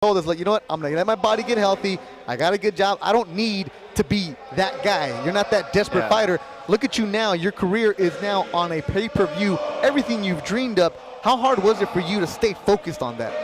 told us, like, you know what, I'm going to let my body get healthy. I got a good job. I don't need to be that guy. You're not that desperate fighter. Look at you now. Your career is now on a pay-per-view. Everything you've dreamed up. How hard was it for you to stay focused on that?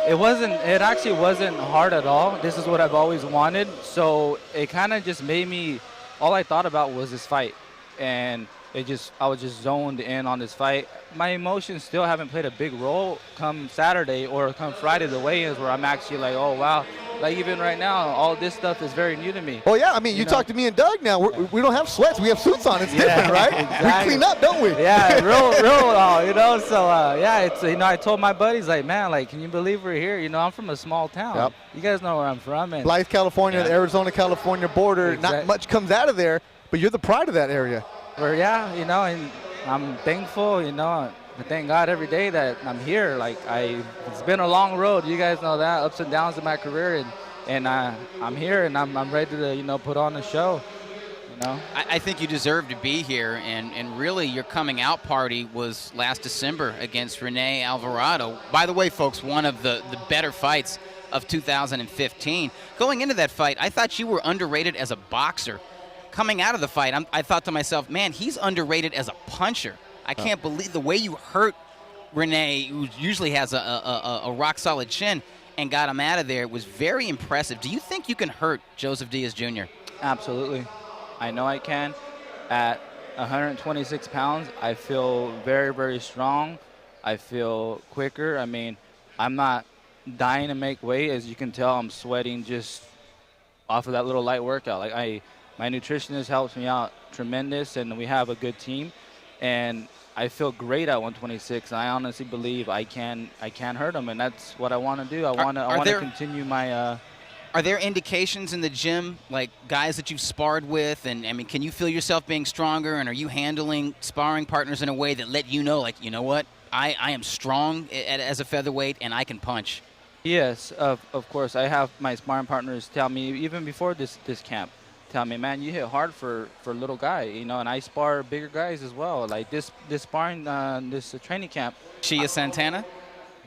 It actually wasn't hard at all. This is what I've always wanted. So it kind of just made me, all I thought about was this fight. And I was just zoned in on this fight. My emotions still haven't played a big role come Saturday or come Friday, the weigh-ins, where I'm actually like, oh, wow. Like, even right now, all this stuff is very new to me. Oh, yeah. I mean, you talk to me and Doug now. We don't have sweats. We have suits on. It's different, right? Exactly. We clean up, don't we? Yeah, real, So, it's, I told my buddies, like, man, like, can you believe we're here? I'm from a small town. Yep. You guys know where I'm from. And Blythe, California, the Arizona-California border. Not much comes out of there, but you're the pride of that area. And I'm thankful, thank God every day that I'm here. Like, it's been a long road. You guys know that, ups and downs in my career, and I'm here, and I'm ready to, put on a show. I think you deserve to be here, and really your coming out party was last December against Rene Alvarado. By the way, folks, one of the better fights of 2015. Going into that fight, I thought you were underrated as a boxer. Coming out of the fight, I thought to myself, man, he's underrated as a puncher. I can't believe the way you hurt Rene, who usually has a rock-solid chin, and got him out of there. It was very impressive. Do you think you can hurt Joseph Diaz Jr.? Absolutely. I know I can. At 126 pounds, I feel very, very strong. I feel quicker. I mean, I'm not dying to make weight. As you can tell, I'm sweating just off of that little light workout. Like, my nutritionist helps me out tremendous, and we have a good team. And I feel great at 126. And I honestly believe I can hurt him, and that's what I want to do. I want to continue my. Are there indications in the gym, like guys that you've sparred with, and I mean, can you feel yourself being stronger? And are you handling sparring partners in a way that let you know, like, you know what, I am strong as a featherweight, and I can punch? Yes, of course. I have my sparring partners tell me even before this camp. Tell me, man, you hit hard for a little guy, and I spar bigger guys as well. Like this sparring, this training camp. Chia Santana?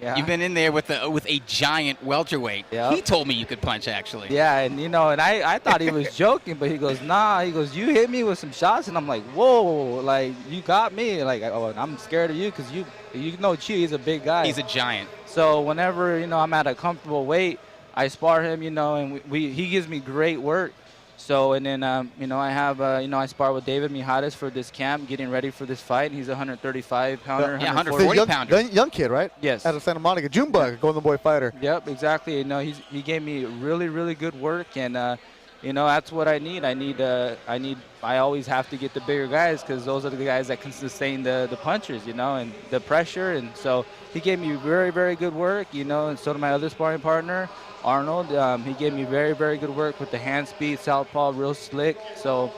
Yeah. You've been in there with a giant welterweight. Yep. He told me you could punch, actually. Yeah, and and I thought he was joking, but he goes, nah. He goes, you hit me with some shots, and I'm like, whoa, like, you got me. Like, oh, I'm scared of you because you Chia, he's a big guy. He's a giant. So whenever I'm at a comfortable weight, I spar him, and he gives me great work. So, and then, I have, I spar with David Mijares for this camp, getting ready for this fight. He's a 135-pounder. Yeah, 140-pounder. Young kid, right? Yes. Out of Santa Monica. Junebug, Golden Boy fighter. Yep, exactly. He gave me really, really good work, and, that's what I need. I always have to get the bigger guys because those are the guys that can sustain the punches, and the pressure. And so he gave me very, very good work, and so did my other sparring partner, Arnold. He gave me very, very good work with the hand speed, southpaw, real slick. So,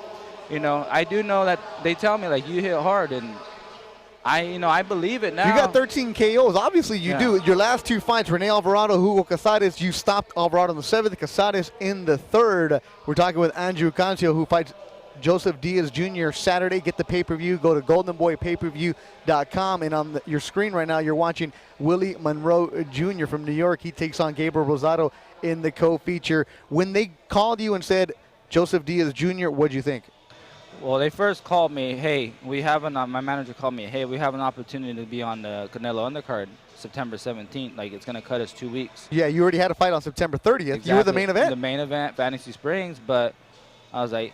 I do know that they tell me, like, you hit hard, and I believe it now. You got 13 KOs. Obviously, you do. Your last two fights, Rene Alvarado, Hugo Casares, you stopped Alvarado in the 7th, Casares in the 3rd. We're talking with Andrew Cancio, who fights Joseph Diaz Jr. Saturday. Get the pay-per-view. Go to goldenboypayperview.com. And on your screen right now, you're watching Willie Monroe Jr. from New York. He takes on Gabriel Rosado in the co-feature. When they called you and said Joseph Diaz Jr., what'd you think? Well, they first called me, hey, my manager called me, hey, we have an opportunity to be on the Canelo undercard September 17th. Like, it's going to cut us 2 weeks. Yeah, you already had a fight on September 30th. Exactly. You were the main event. The main event, Fantasy Springs. But I was like,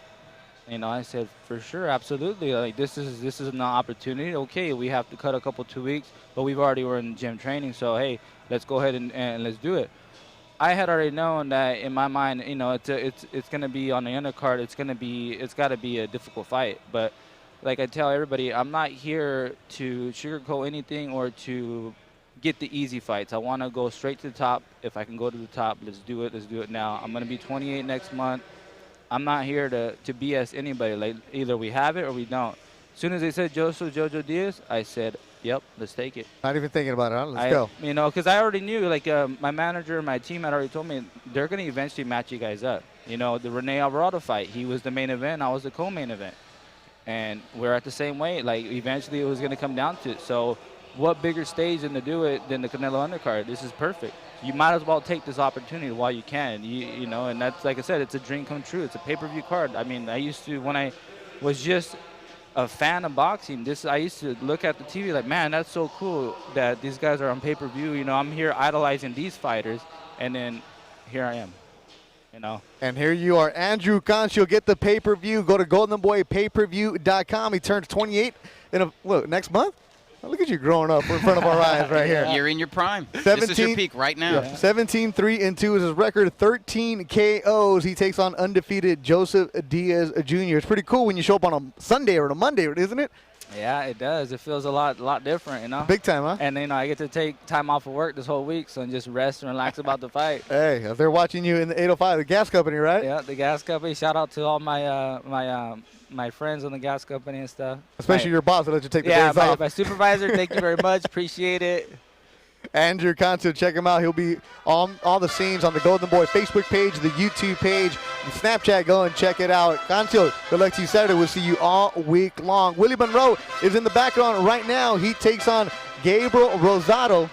I said, for sure, absolutely. Like, this is an opportunity. Okay, we have to cut a couple 2 weeks, but we've already were in gym training. So, hey, let's go ahead and let's do it. I had already known that in my mind, it's going to be on the undercard. It's got to be a difficult fight. But like I tell everybody, I'm not here to sugarcoat anything or to get the easy fights. I want to go straight to the top. If I can go to the top, let's do it. Let's do it now. I'm going to be 28 next month. I'm not here to BS anybody. Like, either we have it or we don't. As soon as they said Jojo Diaz, I said, yep, let's take it. Not even thinking about it, huh? Let's go. Because I already knew, like, my manager and my team had already told me they're going to eventually match you guys up. The Rene Alvarado fight, he was the main event, I was the co-main event. And we're at the same weight. Like, eventually it was going to come down to it. So what bigger stage than to do it than the Canelo undercard? This is perfect. you might as well take this opportunity while you can. You know, and that's, like I said, it's a dream come true. It's a pay-per-view card. I mean, I used to, when I was just a fan of boxing, I used to look at the TV like, man, that's so cool that these guys are on pay-per-view. You know, I'm here idolizing these fighters, and then here I am. You know. And here you are, Andrew Cancio. Get the pay-per-view. Go to goldenboypayperview.com. He turns 28 next month? Oh, look at you growing up in front of our eyes right here. You're in your prime. This is your peak right now. 17-3-2 is his record. 13 KOs. He takes on undefeated Joseph Diaz Jr. It's pretty cool when you show up on a Sunday or a Monday, isn't it? Yeah, it does. It feels a lot different, you know. Big time, huh? And you know, I get to take time off of work this whole week, so and just rest and relax about the fight. Hey, if they're watching you in the 805, the gas company, right? Yeah, the gas company. Shout out to all my my friends on the gas company and stuff. Especially your boss that let you take the days off. My supervisor. Thank you very much. Appreciate it. Andrew Cancio, check him out. He'll be on all the scenes on the Golden Boy Facebook page, the YouTube page, the Snapchat. Go and check it out. Cancio, good luck to you Saturday. We'll see you all week long. Willie Monroe is in the background right now. He takes on Gabriel Rosado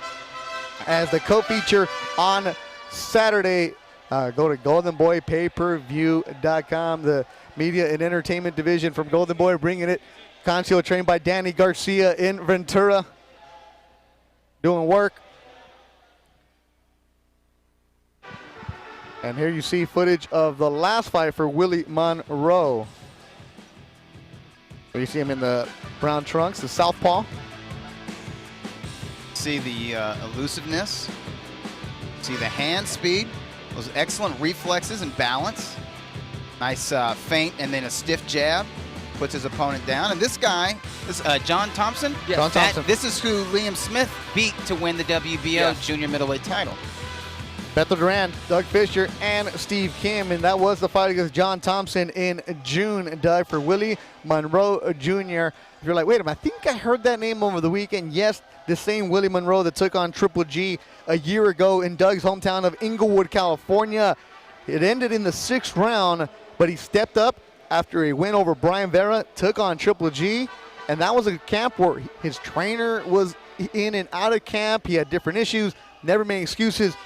as the co-feature on Saturday. Go to goldenboypayperview.com, the media and entertainment division from Golden Boy, bringing it. Cancio trained by Danny Garcia in Ventura, doing work. And here you see footage of the last fight for Willie Monroe. You see him in the brown trunks, the southpaw. See the elusiveness. See the hand speed. Those excellent reflexes and balance. Nice feint and then a stiff jab. Puts his opponent down. And this guy, John Thompson? Yes. John Thompson. This is who Liam Smith beat to win the WBO junior middleweight title. Beto Duran, Doug Fisher, and Steve Kim. And that was the fight against John Thompson in June, Doug, for Willie Monroe Jr. If you're like, wait a minute, I think I heard that name over the weekend. Yes, the same Willie Monroe that took on Triple G a year ago in Doug's hometown of Inglewood, California. It ended in the 6th round, but he stepped up after a win over Brian Vera, took on Triple G, and that was a camp where his trainer was in and out of camp. He had different issues, never made excuses,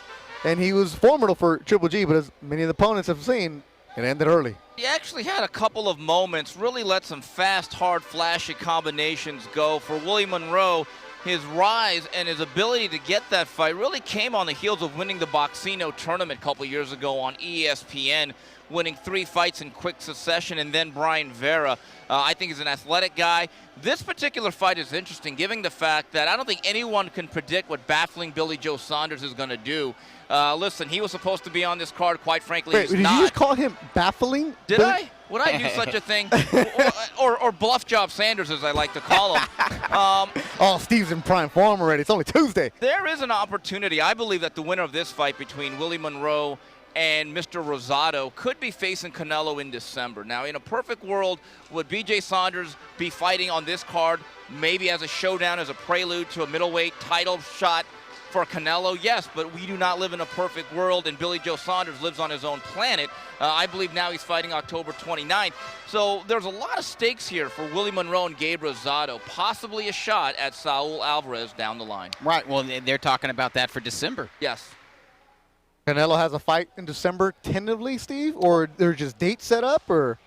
and he was formidable for Triple G, but as many of the opponents have seen, it ended early. He actually had a couple of moments, really let some fast, hard, flashy combinations go. For Willie Monroe, his rise and his ability to get that fight really came on the heels of winning the Boxino tournament a couple years ago on ESPN, winning 3 fights in quick succession, and then Brian Vera. I think he's an athletic guy. This particular fight is interesting, given the fact that I don't think anyone can predict what baffling Billy Joe Saunders is going to do. Listen, he was supposed to be on this card. Quite frankly, Wait, he's did not. you just call him baffling? Did I? Would I do such a thing? or Bluff Job Sanders, as I like to call him. Oh, Steve's in prime form already. It's only Tuesday. There is an opportunity. I believe that the winner of this fight between Willie Monroe and Mr. Rosado could be facing Canelo in December. Now, in a perfect world, would BJ Saunders be fighting on this card, maybe as a showdown, as a prelude to a middleweight title shot for Canelo? Yes, but we do not live in a perfect world, and Billy Joe Saunders lives on his own planet. I believe now he's fighting October 29th. So there's a lot of stakes here for Willie Monroe and Gabe Rosado, possibly a shot at Saul Alvarez down the line. Right, well, they're talking about that for December. Yes. Canelo has a fight in December tentatively, Steve? Or there's just dates set up? Or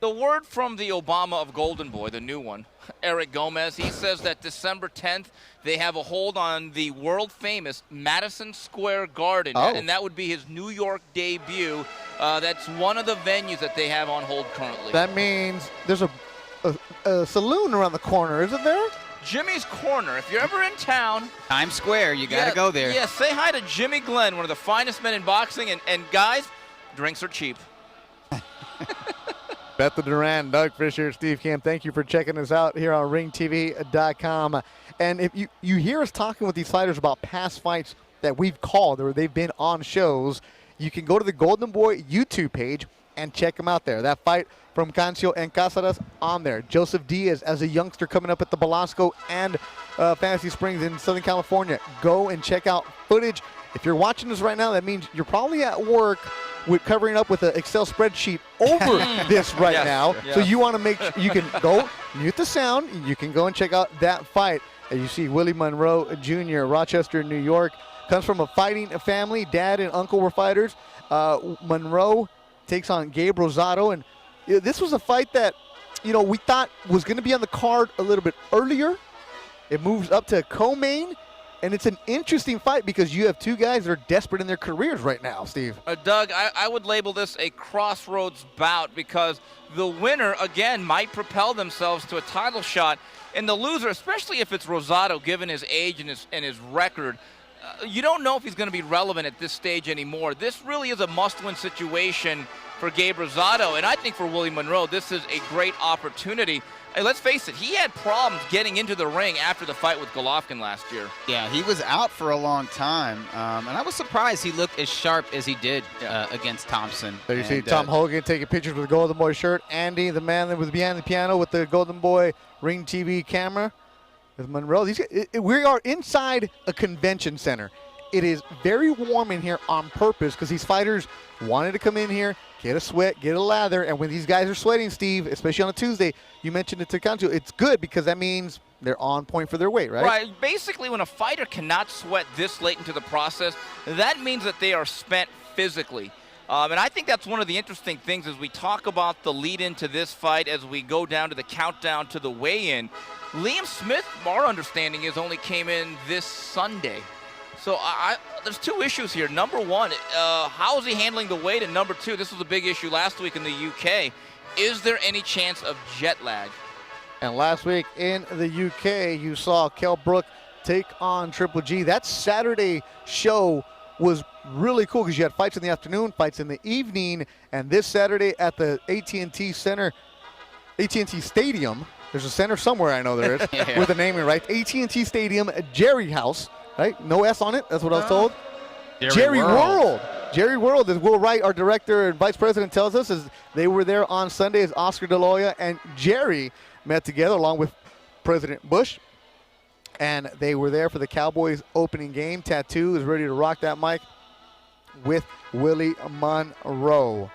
The word from the Obama of Golden Boy, the new one, Eric Gomez, he says that December 10th, they have a hold on the world-famous Madison Square Garden, and that would be his New York debut. That's one of the venues that they have on hold currently. that means there's a saloon around the corner, isn't there? Jimmy's Corner. If you're ever in town, Times Square, you got to go there. Yeah, say hi to Jimmy Glenn, one of the finest men in boxing. And guys, drinks are cheap. Beto Duran, Doug Fisher, Steve Kim, thank you for checking us out here on ringtv.com. And if you hear us talking with these fighters about past fights that we've called or they've been on shows, you can go to the Golden Boy YouTube page and check them out there. That fight from Cancio and Casares on there. Joseph Diaz as a youngster coming up at the Belasco and Fantasy Springs in Southern California. Go and check out footage. If you're watching this right now, that means you're probably at work with covering up with an Excel spreadsheet over this right now. Yes. So you want to make sure you can go mute the sound. You can go and check out that fight. As you see Willie Monroe Jr., Rochester, New York. comes from a fighting family. Dad and uncle were fighters. Monroe takes on Gabe Rosado, and this was a fight that, we thought was going to be on the card a little bit earlier. It moves up to co-main, and it's an interesting fight because you have two guys that are desperate in their careers right now, Steve. Doug, I would label this a crossroads bout because the winner, again, might propel themselves to a title shot, and the loser, especially if it's Rosado, given his age and his record, you don't know if he's going to be relevant at this stage anymore. This really is a must-win situation for Gabe Rosado, and I think for Willie Monroe, this is a great opportunity. Hey, let's face it, he had problems getting into the ring after the fight with Golovkin last year. Yeah, he was out for a long time, and I was surprised he looked as sharp as he did against Thompson. There you see Tom Hogan taking pictures with the Golden Boy shirt. Andy, the man that was behind the piano with the Golden Boy Ring TV camera. With Monroe, we are inside a convention center. It is very warm in here on purpose because these fighters wanted to come in here, get a sweat, get a lather, and when these guys are sweating, Steve, especially on a Tuesday, you mentioned it to Cancio, it's good because that means they're on point for their weight, right? Right. Basically, when a fighter cannot sweat this late into the process, that means that they are spent physically. And I think that's one of the interesting things as we talk about the lead into this fight as we go down to the countdown to the weigh-in. Liam Smith, our understanding is, only came in this Sunday. So there's two issues here. Number one, how is he handling the weight? And number two, this was a big issue last week in the UK. Is there any chance of jet lag? And last week in the UK, you saw Kell Brook take on Triple G. That Saturday show was really cool because you had fights in the afternoon, fights in the evening, and this Saturday at the AT&T Center, AT&T Stadium, there's a center somewhere I know there is, with the naming right, AT&T Stadium, Jerry House, right? No S on it, that's what I was told. Jerry World. Jerry World, as Will Wright, our director and vice president, tells us, is they were there on Sunday as Oscar De La Hoya and Jerry met together along with President Bush. And they were there for the Cowboys opening game. Tattoo is ready to rock that mic with Willie Monroe.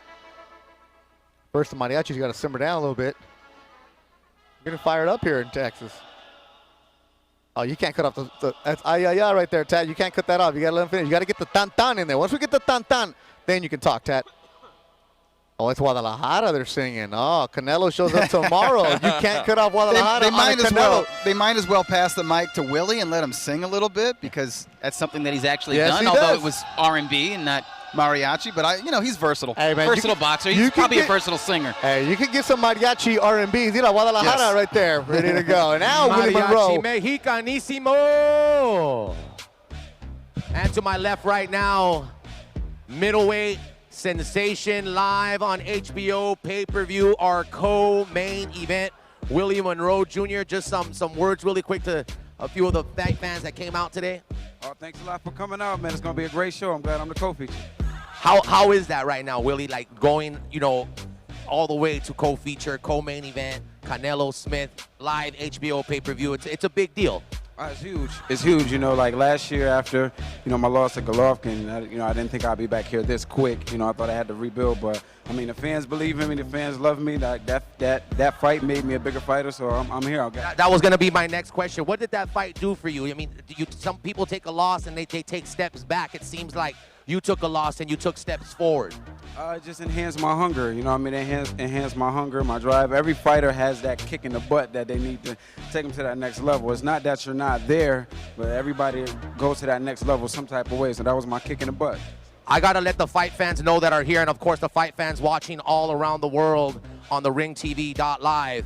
First, the mariachis got to simmer down a little bit. We're getting fired up here in Texas. Oh, you can't cut off that's ay-ya-ya right there, Tat. You can't cut that off. You got to let him finish. You got to get the tan-tan in there. Once we get the tan-tan, then you can talk, Tat. Oh, it's Guadalajara they're singing. Oh, Canelo shows up tomorrow. You can't cut off Guadalajara. They might as well pass the mic to Willie and let him sing a little bit because that's something that he's actually done, although it was R&B and not mariachi. But, he's versatile. Hey, man, versatile boxer. He's probably a versatile singer. Hey, you can get some mariachi R&Bs. Guadalajara right there, ready to go. And now Willie Monroe. Mexicanísimo. And to my left right now, middleweight sensation live on HBO pay-per-view, our co-main event. Willie Monroe Jr. Just some words really quick to a few of the fans that came out today. Oh, thanks a lot for coming out, man. It's going to be a great show. I'm glad I'm the co-feature. How is that right now, Willie? Like going, all the way to co-feature, co-main event, Canelo Smith, live HBO pay-per-view. It's a big deal. It's huge. It's huge. Like last year after, my loss to Golovkin, I didn't think I'd be back here this quick. I thought I had to rebuild, but the fans believe in me. The fans love me. That fight made me a bigger fighter, so I'm here. That was going to be my next question. What did that fight do for you? Some people take a loss and they take steps back. It seems like you took a loss and you took steps forward. It just enhanced my hunger. Enhanced my hunger, my drive. Every fighter has that kick in the butt that they need to take them to that next level. It's not that you're not there, but everybody goes to that next level some type of way. So that was my kick in the butt. I got to let the fight fans know that are here, and of course the fight fans watching all around the world on the ringtv.live.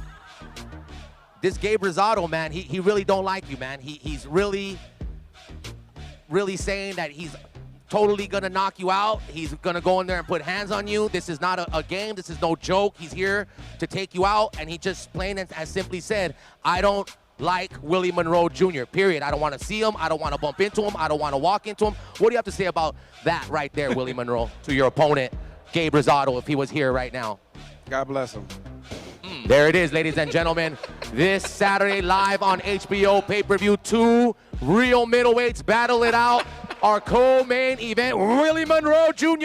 This Gabe Rosado, man, he really don't like you, man. He's really saying that he's totally gonna knock you out. He's gonna go in there and put hands on you. This is not a game. This is no joke. He's here to take you out, and he just plain and as simply said, I don't like Willie Monroe Jr., period. I don't want to see him. I don't want to bump into him. I don't want to walk into him. What do you have to say about that right there, Willie Monroe, to your opponent, Gabe Rosado, if he was here right now? God bless him. There it is, ladies and gentlemen. This Saturday live on HBO pay-per-view, 2 real middleweights battle it out. Our co-main event, Willie Monroe Jr.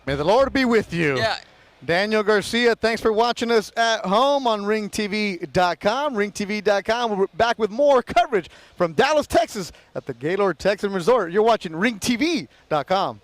May the Lord be with you. Yeah, Daniel Garcia, thanks for watching us at home on ringtv.com. Ringtv.com. We're back with more coverage from Dallas, Texas at the Gaylord Texan Resort. You're watching ringtv.com.